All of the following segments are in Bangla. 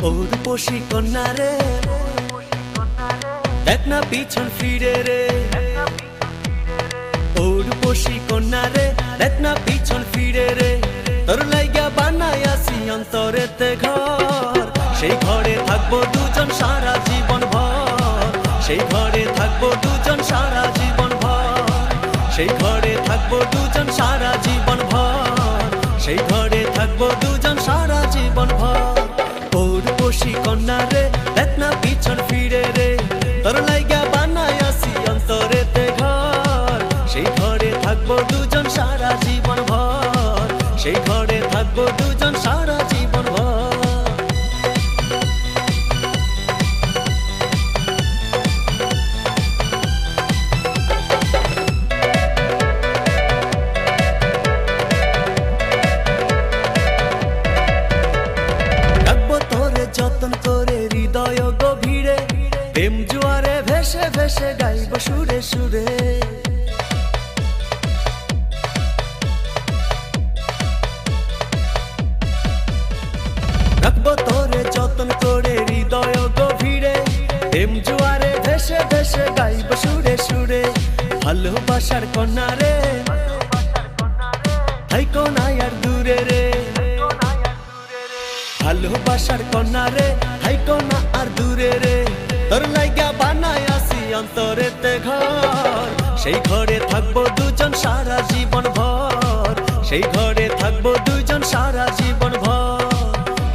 রূপসী কন্যা রে, দেখ না পিছন ফিরে রে। ও রূপসী কন্যা রে, দেখ না পিছন ফিরে রে। তোর লাইগা বানাইয়াছি অন্তরেতে ঘর, সেই ঘরে থাকবো দুজন সারা জীবন ভর। সেই ঘরে থাকবো দুজন সারা জীবন ভর। সেই ঘরে থাকবো দুজন সারা জীবন ভর। সেই ঘরে থাকবো দুজন সারা জীবন ভর। ও রূপসী কন্যা রে, দেখ না পিছন ফিরে রে। তোর লাইগা বানাইয়াছি অন্তরেতে ঘর, সেই ঘরে থাকবো দুজন সারা জীবন ভর। সেই ঘরে থাকবো দুজন সারা জীবন ভর। যতন করে হৃদয় গভীরে, প্রেম জোয়ারে ভেসে ভেসে গাইব সুরে সুরে। রাখবো তোরে যতন করে হৃদয় গভীরে, প্রেম জোয়ারে ভেসে ভেসে গাইব সুরে সুরে। ভালোবাসার কন্যা রে, থাইকো না আর দূরে রে। ভালোবাসার কন্যা রে, থাইকো না আর দূরে রে। তোর লাইগা বানাইয়াছি অন্তরেতে ঘর, সেই ঘরে থাকবো দুজন সারা জীবন ভর। সেই ঘরে থাকবো দুজন সারা জীবন ভর।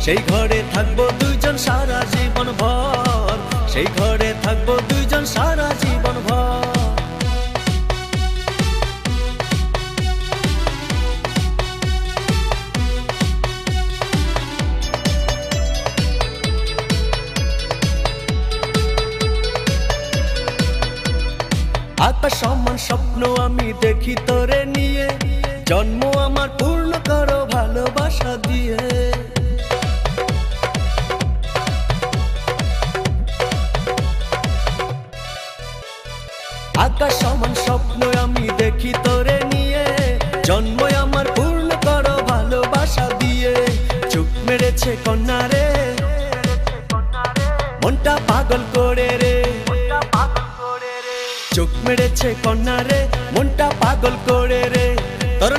সেই ঘরে থাকবো দুজন সারা জীবন ভর। সেই ঘরে থাকবো দুজন সারা জীবন ভর। আকাশ সমান স্বপ্ন আমি দেখি তোরে নিয়ে, জন্ম আমার পূর্ণ করো ভালোবাসা দিয়ে। আকাশ সমান স্বপ্ন আমি দেখি তোরে নিয়ে, জন্ম আমার পূর্ণ করো ভালোবাসা দিয়ে। চোখ মেরেছে কন্যা রে, মনটা পাগল করে রে। চোখ মেরেছে কন্যা রে, মনটা পাগল করে রে। তোর